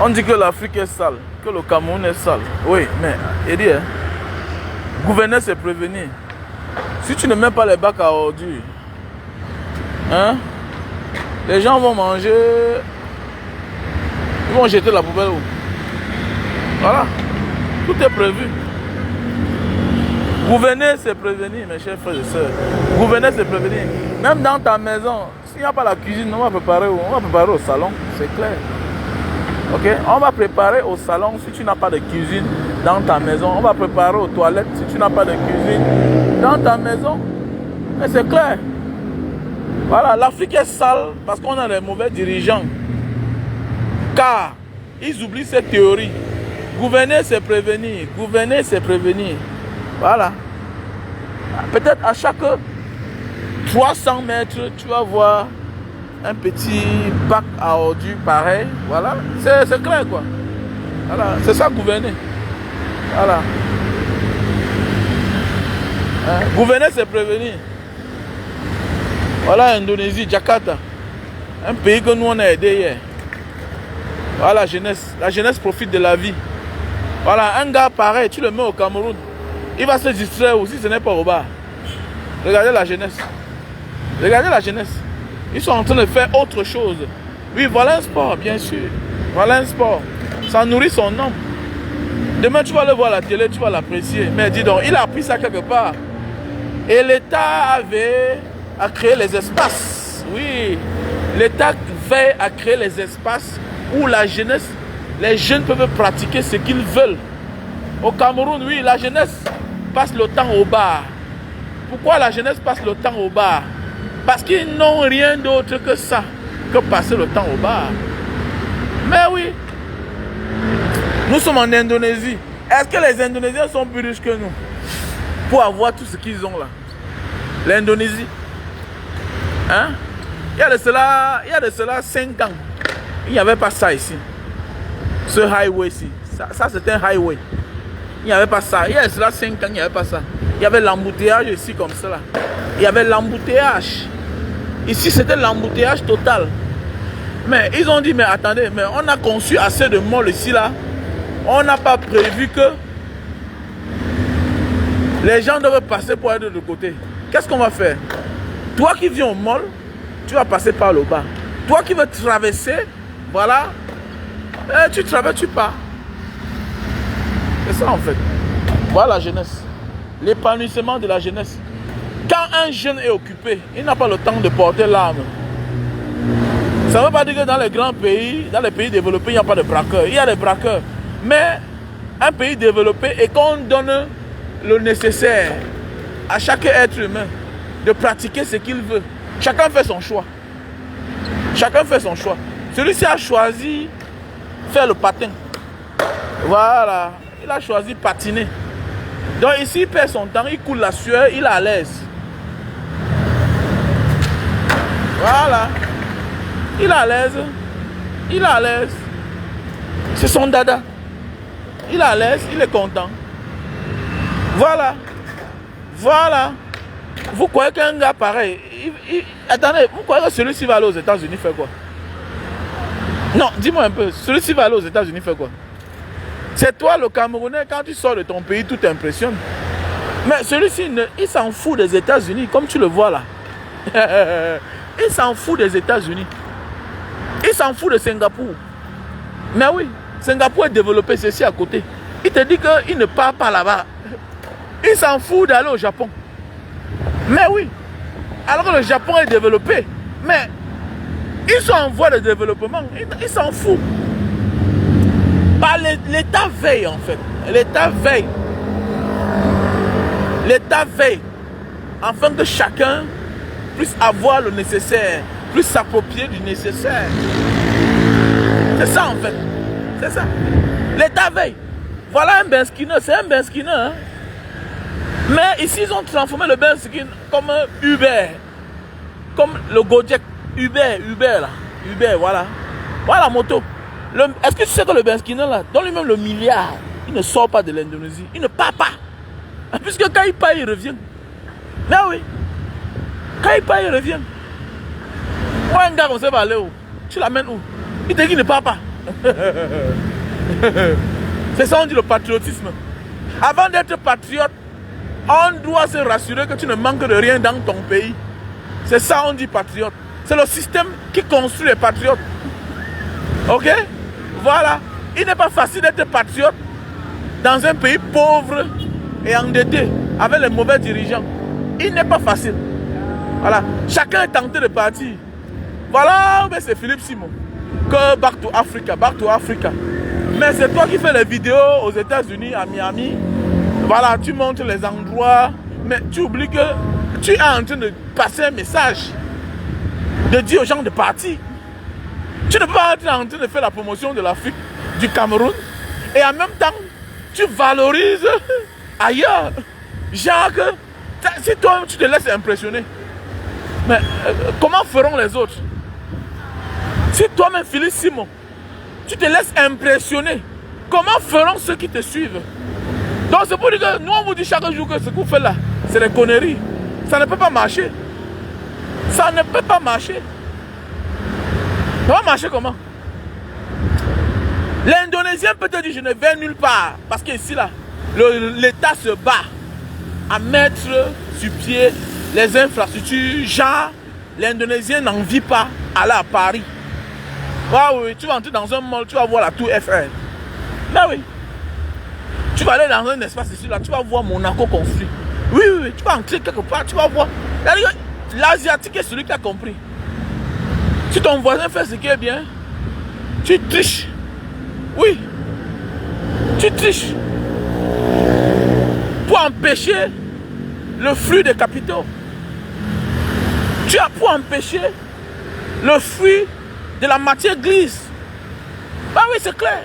On dit que l'Afrique est sale, que le Cameroun est sale. Oui, mais il dit, hein, gouverner c'est prévenir. Si tu ne mets pas les bacs à ordures, hein, les gens vont manger, ils vont jeter la poubelle où? Voilà, tout est prévu. Gouverner c'est prévenir, mes chers frères et sœurs. Gouverner c'est prévenir. Même dans ta maison, s'il n'y a pas la cuisine, on va préparer au salon, c'est clair. Ok, on va préparer au salon si tu n'as pas de cuisine dans ta maison. On va préparer aux toilettes si tu n'as pas de cuisine dans ta maison. Mais c'est clair. Voilà, l'Afrique est sale parce qu'on a des mauvais dirigeants. Car ils oublient cette théorie. Gouverner, c'est prévenir. Gouverner, c'est prévenir. Voilà. Peut-être à chaque 300 mètres, tu vas voir un petit bac à ordures pareil, voilà, c'est clair quoi. Voilà, c'est ça gouverner. Voilà. Hein? Gouverner c'est prévenir. Voilà Indonésie, Jakarta. Un pays que nous on a aidé hier. Voilà la jeunesse profite de la vie. Voilà, un gars pareil, tu le mets au Cameroun, il va se distraire aussi, ce n'est pas au bar. Regardez la jeunesse. Regardez la jeunesse. Ils sont en train de faire autre chose. Oui, voilà un sport, bien sûr. Voilà un sport. Ça nourrit son homme. Demain, tu vas le voir à la télé, tu vas l'apprécier. Mais dis donc, il a appris ça quelque part. Et l'État avait à créer les espaces. Oui, l'État veille à créer les espaces où la jeunesse, les jeunes peuvent pratiquer ce qu'ils veulent. Au Cameroun, oui, la jeunesse passe le temps au bar. Pourquoi la jeunesse passe le temps au bar? Parce qu'ils n'ont rien d'autre que ça, que passer le temps au bar. Mais oui, nous sommes en Indonésie. Est-ce que les Indonésiens sont plus riches que nous pour avoir tout ce qu'ils ont là? L'Indonésie. Hein? Il y a de cela 5 ans. Il n'y avait pas ça ici. Ce highway ici. Ça c'était un highway. Il n'y avait pas ça. Il y a de cela 5 ans, il n'y avait pas ça. Il y avait l'embouteillage ici comme ça. Il y avait l'embouteillage. Ici, c'était l'embouteillage total. Mais ils ont dit, mais attendez, mais on a conçu assez de molles ici, là. On n'a pas prévu que les gens doivent passer pour aller de l'autre côté. Qu'est-ce qu'on va faire? Toi qui viens au mall, tu vas passer par le bas. Toi qui veux traverser, voilà, tu traverses, tu pars. C'est ça en fait. Voilà la jeunesse. L'épanouissement de la jeunesse. Quand un jeune est occupé, il n'a pas le temps de porter l'arme. Ça ne veut pas dire que dans les grands pays, dans les pays développés, il n'y a pas de braqueurs. Il y a des braqueurs. Mais un pays développé, et qu'on donne le nécessaire à chaque être humain de pratiquer ce qu'il veut. Chacun fait son choix. Chacun fait son choix. Celui-ci a choisi faire le patin. Voilà. Il a choisi patiner. Donc ici, il perd son temps, il coule la sueur, il est à l'aise. Voilà. Il est à l'aise. Il est à l'aise. C'est son dada. Il est à l'aise, il est content. Voilà. Voilà. Vous croyez qu'un gars pareil, attendez, vous croyez que celui-ci va aller aux États-Unis faire quoi? Non, dis-moi un peu, celui-ci va aller aux États-Unis faire quoi? C'est toi le Camerounais, quand tu sors de ton pays, tout t'impressionne. Mais celui-ci, il s'en fout des États-Unis, comme tu le vois là. Il s'en fout des États-Unis. Il s'en fout de Singapour. Mais oui, Singapour est développé, c'est ici à côté. Il te dit qu'il ne part pas là-bas. Il s'en fout d'aller au Japon. Mais oui, alors que le Japon est développé. Mais ils sont en voie de développement. Ils s'en foutent. L'État veille en fait. L'État veille. L'État veille. Afin que chacun puisse avoir le nécessaire. Puisse s'approprier du nécessaire. C'est ça en fait. C'est ça. L'État veille. Voilà un Benskiner. C'est un Benskiner. Hein? Mais ici, ils ont transformé le Benskiner comme un Uber. Comme le Gojek. Uber là. Uber, voilà. Voilà la moto. Est-ce que tu sais que le Benskiner là, dans lui-même le milliard, il ne sort pas de l'Indonésie. Il ne part pas. Puisque quand il part, il revient. Là oui. Quand il part, il revient. Moi, un gars, on sait pas aller où. Tu l'amènes où? Il te dit qu'il ne part pas. C'est ça on dit le patriotisme. Avant d'être patriote, on doit se rassurer que tu ne manques de rien dans ton pays. C'est ça on dit patriote. C'est le système qui construit les patriotes. Ok? Voilà. Il n'est pas facile d'être patriote dans un pays pauvre et endetté, avec les mauvais dirigeants. Il n'est pas facile. Voilà. Chacun est tenté de partir. Voilà, mais c'est Philippe Simon. Que Back to Africa, Back to Africa. Mais c'est toi qui fais les vidéos aux États-Unis, à Miami. Voilà, tu montres les endroits. Mais tu oublies que tu es en train de passer un message. De dire aux gens de partir. Tu ne peux pas être en train de faire la promotion de l'Afrique, du Cameroun. Et en même temps, tu valorises ailleurs. Genre que si toi tu te laisses impressionner. Mais comment feront les autres? Si toi-même, Philippe Simon, tu te laisses impressionner, comment feront ceux qui te suivent? Donc c'est pour dire que nous on vous dit chaque jour que ce que vous faites là, c'est des conneries. Ça ne peut pas marcher. Ça ne peut pas marcher. Ça va marcher comment? L'Indonésien peut te dire je ne vais nulle part. Parce qu'ici là, l'État se bat à mettre sur pied les infrastructures. Genre, l'Indonésien n'en vit pas aller à Paris. Ah oui, tu vas entrer dans un mall, tu vas voir la tour Eiffel. Ben oui. Tu vas aller dans un espace ici, là, tu vas voir Monaco construit. Oui, oui, oui, tu vas entrer quelque part, tu vas voir. L'Asiatique est celui qui a compris. Si ton voisin fait ce qui est bien, tu triches. Oui. Tu triches. Pour empêcher le flux des capitaux. Tu as pour empêcher le flux de la matière grise. Bah oui, c'est clair.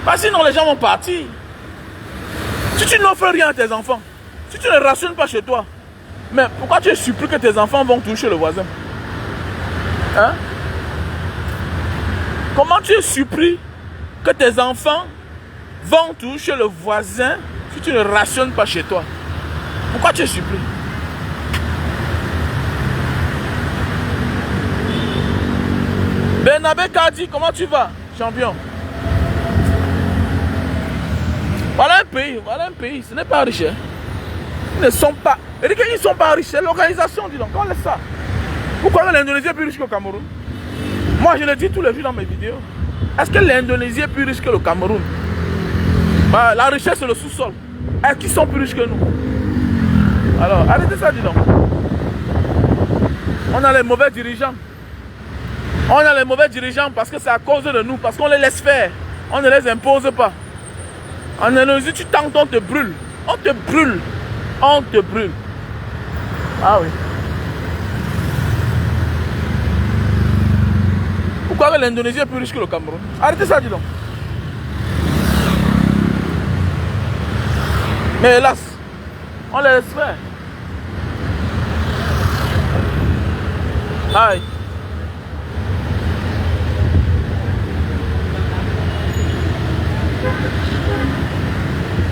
Parce que sinon les gens vont partir. Si tu n'offres rien à tes enfants, si tu ne rationnes pas chez toi, mais pourquoi tu es surpris que tes enfants vont toucher le voisin? Hein? Comment tu es surpris que tes enfants vont toucher le voisin si tu ne rationnes pas chez toi? Pourquoi tu es surpris? Bernabé Kadi, comment tu vas, champion? Voilà un pays, ce n'est pas riche. Hein? Ils ne sont pas, ils ne sont pas riches, c'est l'organisation, dis donc, on laisse ça. Pourquoi l'Indonésie est plus riche que le Cameroun? Moi, je le dis tous les jours dans mes vidéos. Est-ce que l'Indonésie est plus riche que le Cameroun? Bah, la richesse, c'est le sous-sol. Est-ce qu'ils sont plus riches que nous? Alors, arrêtez ça, dis donc. On a les mauvais dirigeants. On a les mauvais dirigeants parce que c'est à cause de nous, parce qu'on les laisse faire. On ne les impose pas. En Indonésie, tu tentes, on te brûle. On te brûle. On te brûle. Ah oui. Pourquoi l'Indonésie est plus riche que le Cameroun? Arrêtez ça, dis donc. Mais hélas, on les laisse faire. Aïe.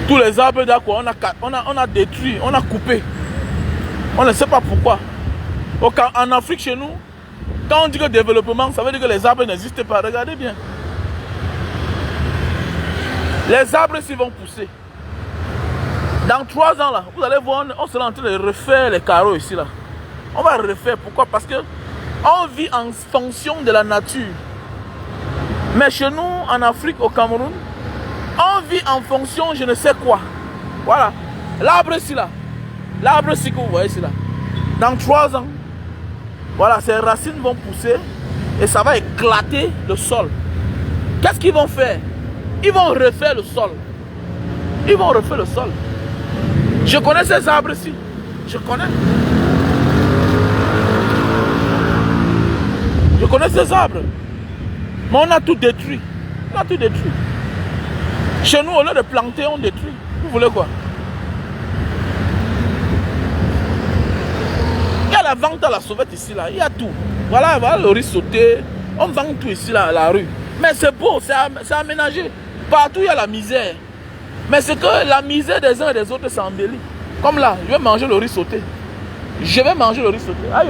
Tous les arbres d'accord, on a détruit, on a coupé. On ne sait pas pourquoi. En Afrique, chez nous, quand on dit que le développement, ça veut dire que les arbres n'existent pas. Regardez bien. Les arbres, s'ils vont pousser. Dans 3 ans, là, vous allez voir, on sera en train de refaire les carreaux ici. Là. On va refaire. Pourquoi? Parce que on vit en fonction de la nature. Mais chez nous, en Afrique, au Cameroun, on vit en fonction je ne sais quoi. Voilà. L'arbre ici là. L'arbre ici que vous voyez ici là. Dans 3 ans, voilà, ces racines vont pousser et ça va éclater le sol. Qu'est-ce qu'ils vont faire? Ils vont refaire le sol. Ils vont refaire le sol. Je connais ces arbres ici. Je connais. Je connais ces arbres. Mais on a tout détruit. On a tout détruit. Chez nous, au lieu de planter, on détruit. Vous voulez quoi? Il y a la vente à la sauvette ici, là. Il y a tout. Voilà, voilà le riz sauté. On vend tout ici, là, à la rue. Mais c'est beau, c'est aménagé. Partout, il y a la misère. Mais c'est que la misère des uns et des autres s'embellit. Comme là, je vais manger le riz sauté. Je vais manger le riz sauté. Aïe.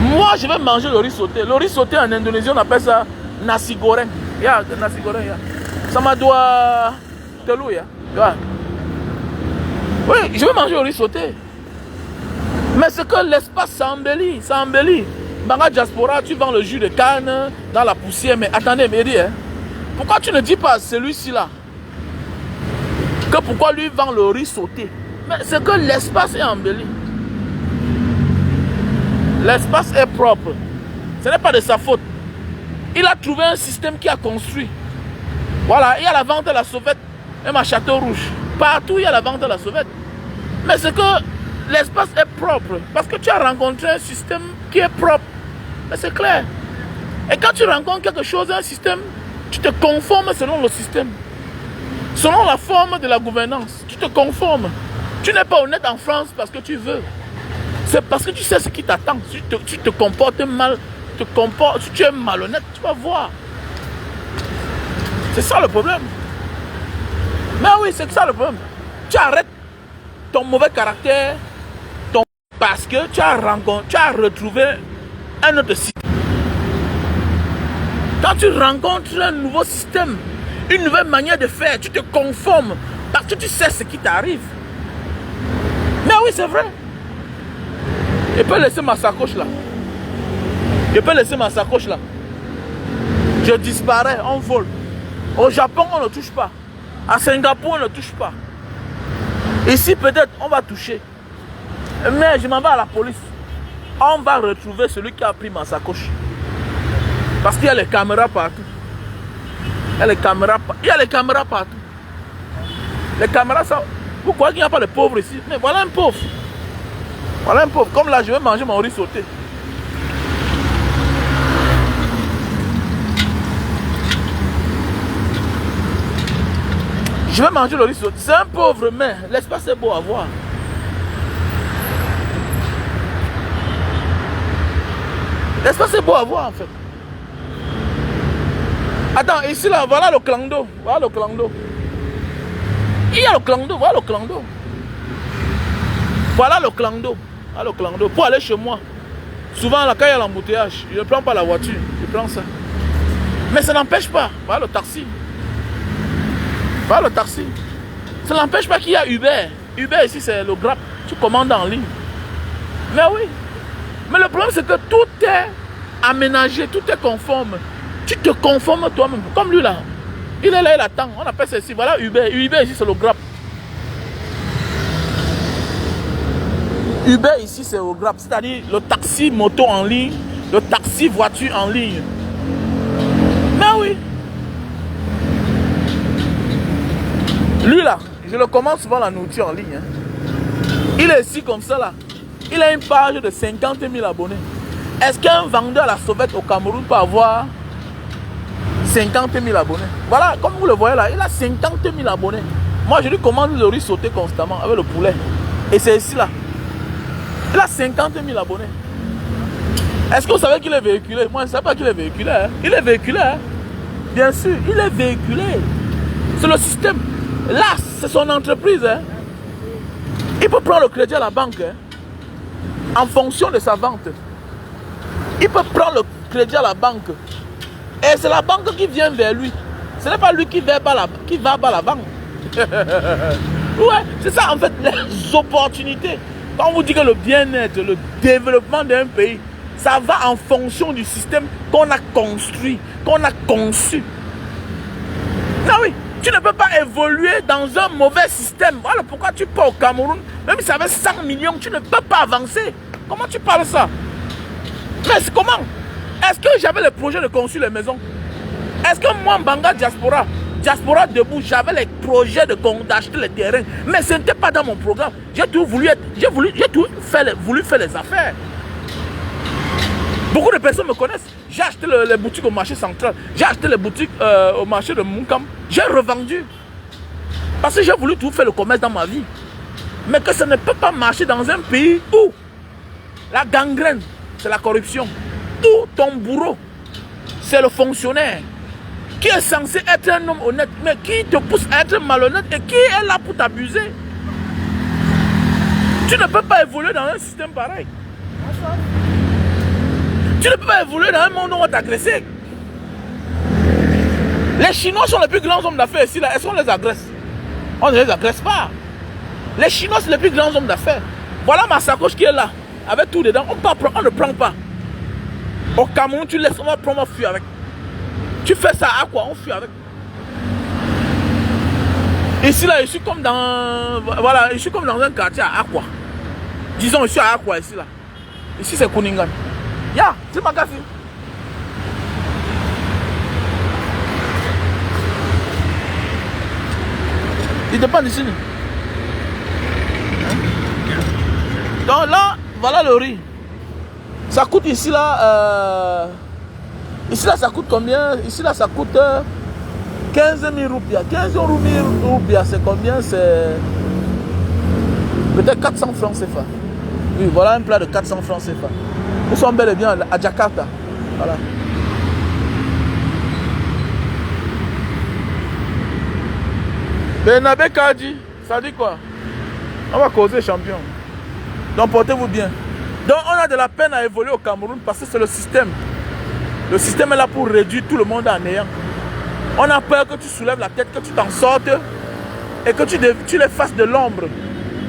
Moi, je vais manger le riz sauté. Le riz sauté en Indonésie, on appelle ça nasi goreng. Ya, nasi goreng ya. Sama dua telur ya. Oui, je vais manger au riz sauté. Mais c'est que l'espace s'embellit, ça embellit. Banga Diaspora, tu vends le jus de canne dans la poussière. Mais attendez, Mehdi, hein, pourquoi tu ne dis pas à celui-ci là que pourquoi lui vend le riz sauté? Mais c'est que l'espace est embelli. L'espace est propre. Ce n'est pas de sa faute. Il a trouvé un système qui a construit. Voilà, il y a la vente de la sauvette, même à Château-Rouge. Partout, il y a la vente de la sauvette. Mais c'est que l'espace est propre. Parce que tu as rencontré un système qui est propre. Mais c'est clair. Et quand tu rencontres quelque chose, un système, tu te conformes selon le système. Selon la forme de la gouvernance. Tu te conformes. Tu n'es pas honnête en France parce que tu veux. C'est parce que tu sais ce qui t'attend. Si tu te comportes mal, si tu es malhonnête, tu vas voir. C'est ça le problème. Mais oui, c'est ça le problème. Tu arrêtes ton mauvais caractère parce que tu as retrouvé un autre système. Quand tu rencontres un nouveau système, une nouvelle manière de faire, tu te conformes parce que tu sais ce qui t'arrive. Mais oui, c'est vrai. Je peux laisser ma sacoche là. Je peux laisser ma sacoche là. Je disparais, on vole. Au Japon, on ne touche pas. À Singapour, on ne touche pas. Ici, peut-être, on va toucher. Mais je m'en vais à la police. On va retrouver celui qui a pris ma sacoche. Parce qu'il y a les caméras partout. Il y a les caméras partout. Les caméras, ça... Vous croyez qu'il n'y a pas de pauvres ici? Mais voilà un pauvre. Voilà un pauvre. Comme là, je vais manger mon riz sauté. Je vais manger le riz sauté. C'est un pauvre, mais l'espace est beau à voir. L'espace est beau à voir en fait. Attends, ici là, voilà le clan d'eau. Voilà le clan d'eau. Il y a le clan d'eau, voilà le clan d'eau. Voilà le clan d'eau. Voilà le clan d'eau. Pour aller chez moi. Souvent là, quand il y a l'embouteillage, je ne prends pas la voiture, je prends ça. Mais ça n'empêche pas. Voilà le taxi. Voilà le taxi. Ça n'empêche pas qu'il y a Uber. Uber ici c'est le Grab. Tu commandes en ligne. Mais oui. Mais le problème c'est que tout est aménagé, tout est conforme. Tu te conformes toi-même. Comme lui là. Il est là, il attend. On appelle ça ici. Voilà Uber. Uber ici c'est le Grab. Uber ici c'est le Grab. C'est-à-dire le taxi moto en ligne. Le taxi voiture en ligne. Mais oui. Lui là, je le commande souvent la nourriture en ligne. Hein. Il est ici comme ça là. Il a une page de 50 000 abonnés. Est-ce qu'un vendeur à la sauvette au Cameroun peut avoir 50 000 abonnés? Voilà, comme vous le voyez là, il a 50 000 abonnés. Moi, je lui commande le riz sauté constamment avec le poulet. Et c'est ici là. Il a 50 000 abonnés. Est-ce que vous savez qu'il est véhiculé? Moi, je ne sais pas qu'il est véhiculé. Hein. Il est véhiculé. Hein. Bien sûr, il est véhiculé. C'est le système. Là, c'est son entreprise. Hein. Il peut prendre le crédit à la banque. Hein. En fonction de sa vente. Il peut prendre le crédit à la banque. Et c'est la banque qui vient vers lui. Ce n'est pas lui qui va à la banque. Ouais, c'est ça en fait les opportunités. Quand on vous dit que le bien-être, le développement d'un pays, ça va en fonction du système qu'on a construit, qu'on a conçu. Non oui, tu ne peux pas évoluer dans un mauvais système. Voilà pourquoi tu pars au Cameroun, même si ça avait 100 millions, tu ne peux pas avancer. Comment tu parles ça? Mais c'est comment? Est-ce que j'avais le projet de construire les maisons? Est-ce que moi, Banga Diaspora debout, j'avais les projets d'acheter les terrains? Mais ce n'était pas dans mon programme. J'ai tout voulu faire les affaires. Beaucoup de personnes me connaissent. J'ai acheté les boutiques au marché central. J'ai acheté les boutiques au marché de Moukam. J'ai revendu. Parce que j'ai voulu tout faire le commerce dans ma vie. Mais que ça ne peut pas marcher dans un pays où la gangrène, c'est la corruption. Où ton bourreau, c'est le fonctionnaire qui est censé être un homme honnête, mais qui te pousse à être malhonnête et qui est là pour t'abuser. Tu ne peux pas évoluer dans un système pareil. Tu ne peux pas évoluer dans un monde où on va t'agresser. Les Chinois sont les plus grands hommes d'affaires ici, là. Est-ce qu'on les agresse? On ne les agresse pas. Les Chinois, c'est les plus grands hommes d'affaires. Voilà ma sacoche qui est là, avec tout dedans. On ne prend pas. Au Cameroun, tu laisses, on va prendre, on fuit avec. Tu fais ça à quoi? On fuit avec. Ici, là, je suis comme dans... Voilà, je suis comme dans un quartier à Aqua. Disons, je suis à Aqua, ici, là. Ici, c'est Kuningan. Ya, c'est ma café. Il dépend d'ici. Donc là, voilà le riz. Ça coûte ici là. Ici là, ça coûte combien? Ici là, ça coûte 15 000 roupias. 15 000 roupias, c'est combien? C'est peut-être 400 francs CFA. Oui, voilà un plat de 400 francs CFA. Nous sommes bel et bien à Jakarta. Voilà. Benabe Kadi, ça dit quoi? On va causer champion. Donc portez-vous bien. Donc on a de la peine à évoluer au Cameroun parce que c'est le système. Le système est là pour réduire tout le monde en néant. On a peur que tu soulèves la tête, que tu t'en sortes et que tu les fasses de l'ombre.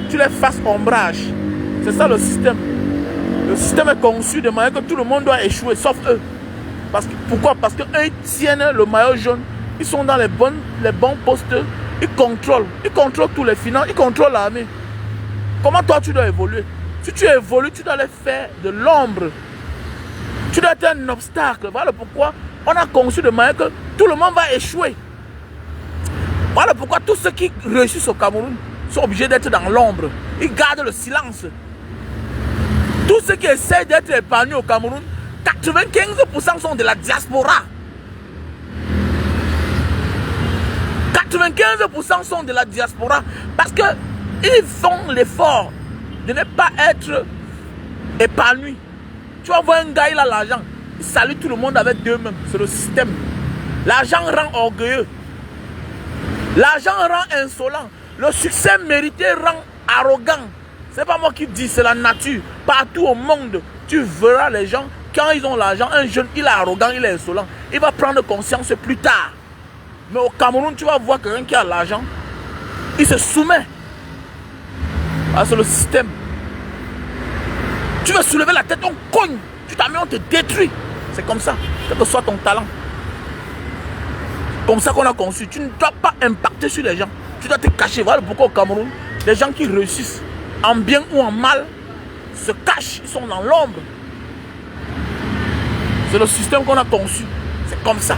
Tu les fasses ombrage. C'est ça le système. Le système est conçu de manière que tout le monde doit échouer, sauf eux. Pourquoi? Parce qu'eux, ils tiennent le maillot jaune. Ils sont dans les bons postes. Ils contrôlent tous les finances, ils contrôlent l'armée. Comment toi tu dois évoluer? Si tu évolues, tu dois les faire de l'ombre. Tu dois être un obstacle. Voilà pourquoi on a conçu de manière que tout le monde va échouer. Voilà pourquoi tous ceux qui réussissent au Cameroun sont obligés d'être dans l'ombre. Ils gardent le silence. Tous ceux qui essaient d'être épargnés au Cameroun, 95% sont de la diaspora. 95% sont de la diaspora parce qu'ils font l'effort de ne pas être épanouis. Tu vas voir un gars, il a l'argent, il salue tout le monde avec deux mains. C'est le système. L'argent rend orgueilleux. L'argent rend insolent. Le succès mérité rend arrogant. C'est pas moi qui dis, c'est la nature. Partout au monde, tu verras les gens, quand ils ont l'argent, un jeune, il est arrogant, il est insolent. Il va prendre conscience plus tard. Mais au Cameroun, tu vas voir quelqu'un qui a l'argent, il se soumet. Ah, c'est le système. Tu veux soulever la tête, on cogne. Tu t'amènes, on te détruit. C'est comme ça, quel que soit ton talent. Comme ça qu'on a conçu. Tu ne dois pas impacter sur les gens. Tu dois te cacher. Voilà pourquoi au Cameroun, les gens qui réussissent, en bien ou en mal, se cachent. Ils sont dans l'ombre. C'est le système qu'on a conçu. C'est comme ça.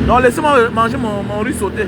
Non, laissez-moi manger mon riz sauté.